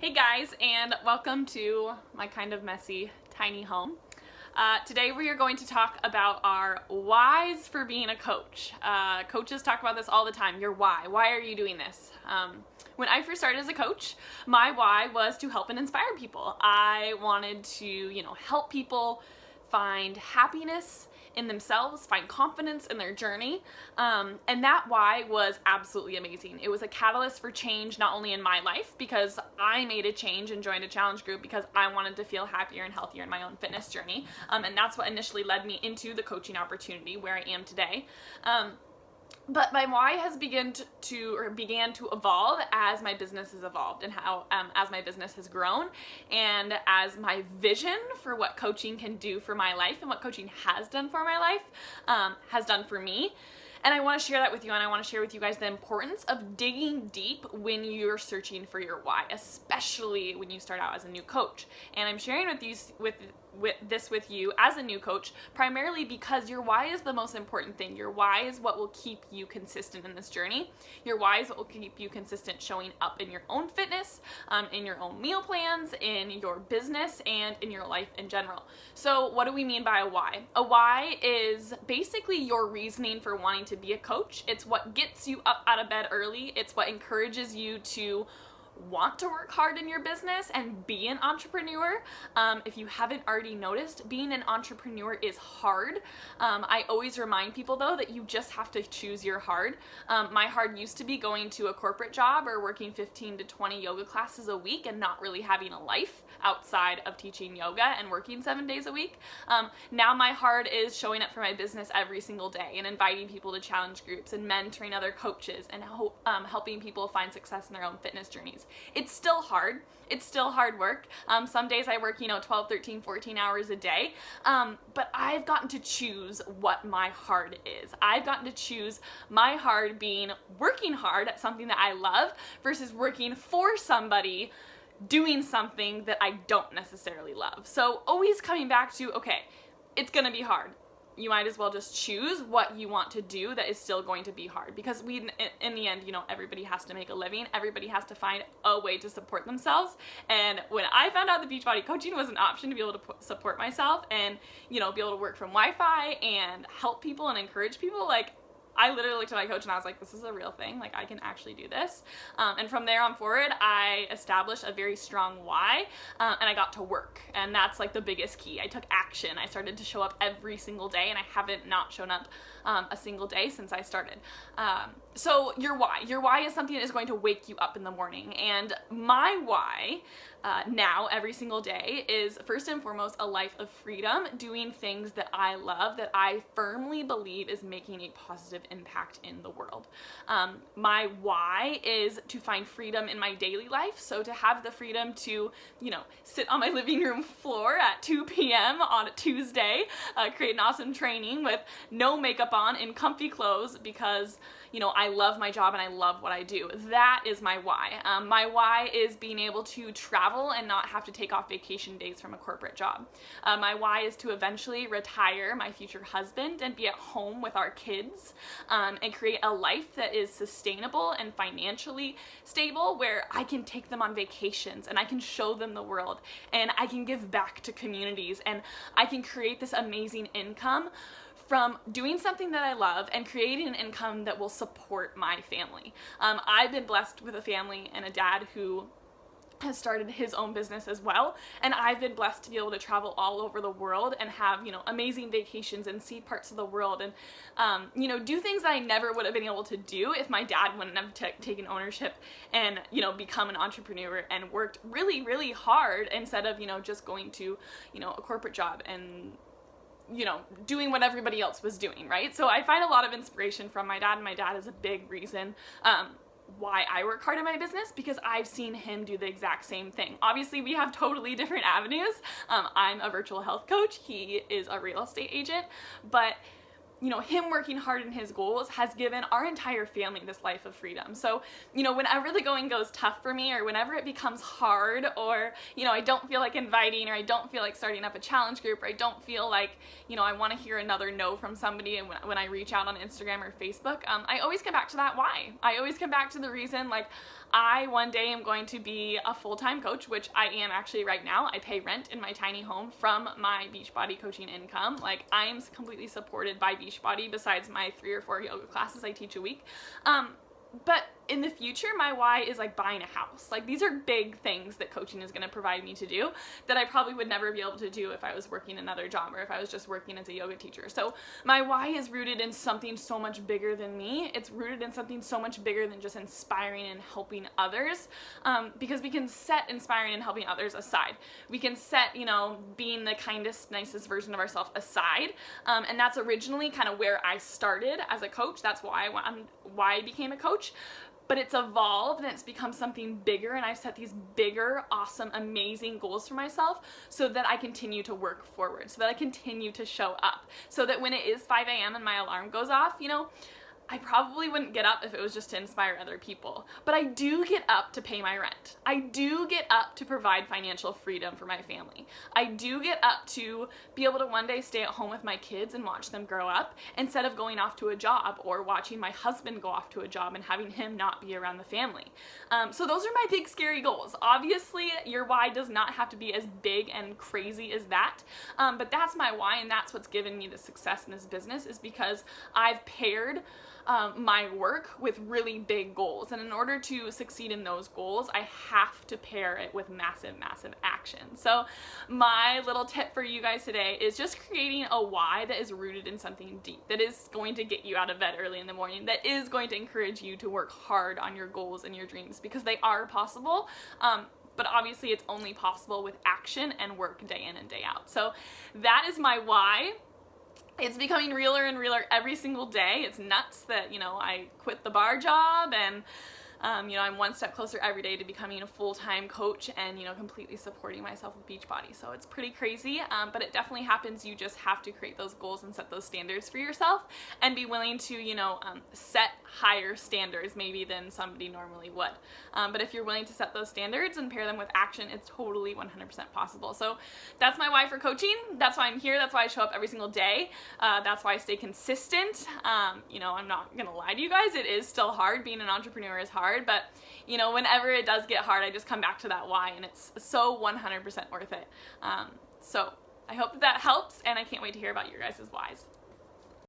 Hey guys, and welcome to my kind of messy tiny home. Today we are going to talk about our whys for being a coach. Coaches talk about this all the time, your why. Why are you doing this? When I first started as a coach, my why was to help and inspire people. I wanted to, help people find happiness in themselves, find confidence in their journey. And that why was absolutely amazing. It was a catalyst for change, not only in my life, because I made a change and joined a challenge group because I wanted to feel happier and healthier in my own fitness journey. And that's what initially led me into the coaching opportunity where I am today. But my why has began to evolve as my business has evolved and how as my business has grown and as my vision for what coaching can do for my life and what coaching has done for my life has done for me. And I want to share that with you, and I want to share with you guys the importance of digging deep when you're searching for your why, especially when you start out as a new coach. And I'm sharing this with you as a new coach primarily because your why is the most important thing. Your why is what will keep you consistent in this journey. Your why is what will keep you consistent showing up in your own fitness, in your own meal plans, in your business, and in your life in general. So what do we mean by a why? A why is basically your reasoning for wanting to be a coach. It's what gets you up out of bed early. It's what encourages you to want to work hard in your business and be an entrepreneur. If you haven't already noticed, being an entrepreneur is hard. I always remind people though that you just have to choose your hard. My hard used to be going to a corporate job or working 15 to 20 yoga classes a week and not really having a life outside of teaching yoga and working 7 days a week. Now my hard is showing up for my business every single day and inviting people to challenge groups and mentoring other coaches and helping people find success in their own fitness journeys. It's still hard. It's still hard work. Some days I work, 12, 13, 14 hours a day. But I've gotten to choose what my hard is. I've gotten to choose my hard being working hard at something that I love versus working for somebody doing something that I don't necessarily love. So always coming back to, okay, it's gonna be hard. You might as well just choose what you want to do that is still going to be hard, because in the end, everybody has to make a living. Everybody has to find a way to support themselves. And when I found out that Beachbody coaching was an option to be able to support myself and, be able to work from Wi-Fi and help people and encourage people, I literally looked at my coach and I was like, this is a real thing. I can actually do this. And from there on forward, I established a very strong why, and I got to work. And that's the biggest key. I took action. I started to show up every single day, and I haven't not shown up a single day since I started. So your why is something that is going to wake you up in the morning. And my why now every single day is first and foremost a life of freedom, doing things that I love, that I firmly believe is making a positive impact in the world. My why is to find freedom in my daily life. So to have the freedom to, sit on my living room floor at 2 p.m. on a Tuesday, create an awesome training with no makeup on in comfy clothes because I love my job and I love what I do. That is my why. My why is being able to travel and not have to take off vacation days from a corporate job. My why is to eventually retire my future husband and be at home with our kids, and create a life that is sustainable and financially stable, where I can take them on vacations and I can show them the world and I can give back to communities and I can create this amazing income from doing something that I love and creating an income that will support my family. I've been blessed with a family and a dad who has started his own business as well, and I've been blessed to be able to travel all over the world and have amazing vacations and see parts of the world and do things that I never would have been able to do if my dad wouldn't have taken ownership and become an entrepreneur and worked really, really hard instead of just going to a corporate job and doing what everybody else was doing, right? So I find a lot of inspiration from my dad, and my dad is a big reason why I work hard in my business, because I've seen him do the exact same thing. Obviously, we have totally different avenues. I'm a virtual health coach. He is a real estate agent, but him working hard in his goals has given our entire family this life of freedom. So, whenever the going goes tough for me, or whenever it becomes hard, or, I don't feel like inviting, or I don't feel like starting up a challenge group, or I don't feel like, I want to hear another no from somebody, and when I reach out on Instagram or Facebook, I always come back to that why. I always come back to the reason, I one day am going to be a full-time coach, which I am actually right now. I pay rent in my tiny home from my Beachbody coaching income. Like, I am completely supported by Beachbody besides my 3 or 4 yoga classes I teach a week. But in the future, my why is like buying a house. Like, these are big things that coaching is going to provide me to do that I probably would never be able to do if I was working another job or if I was just working as a yoga teacher. So my why is rooted in something so much bigger than me. It's rooted in something so much bigger than just inspiring and helping others, because we can set inspiring and helping others aside. We can set, you know, being the kindest, nicest version of ourselves aside. And that's originally kind of where I started as a coach. That's why I became a coach. But it's evolved and it's become something bigger, and I've set these bigger, awesome, amazing goals for myself so that I continue to work forward, so that I continue to show up, so that when it is 5 a.m. and my alarm goes off, you know, I probably wouldn't get up if it was just to inspire other people. But I do get up to pay my rent. I do get up to provide financial freedom for my family. I do get up to be able to one day stay at home with my kids and watch them grow up instead of going off to a job or watching my husband go off to a job and having him not be around the family. So those are my big scary goals. Obviously, your why does not have to be as big and crazy as that, but that's my why, and that's what's given me the success in this business, is because I've paired my work with really big goals. And in order to succeed in those goals, I have to pair it with massive, massive action. So my little tip for you guys today is just creating a why that is rooted in something deep, that is going to get you out of bed early in the morning, that is going to encourage you to work hard on your goals and your dreams, because they are possible. But obviously it's only possible with action and work day in and day out. So that is my why. It's becoming realer and realer every single day. It's nuts that, you know, I quit the bar job and, you know, I'm one step closer every day to becoming a full-time coach and, you know, completely supporting myself with Beachbody. So it's pretty crazy, but it definitely happens. You just have to create those goals and set those standards for yourself and be willing to, you know, set higher standards maybe than somebody normally would. But if you're willing to set those standards and pair them with action, it's totally 100% possible. So that's my why for coaching. That's why I'm here. That's why I show up every single day. That's why I stay consistent. You know, I'm not gonna lie to you guys. It is still hard. Being an entrepreneur is hard. But, you know, whenever it does get hard, I just come back to that why, and it's so 100% worth it. So I hope that helps, and I can't wait to hear about your guys' whys.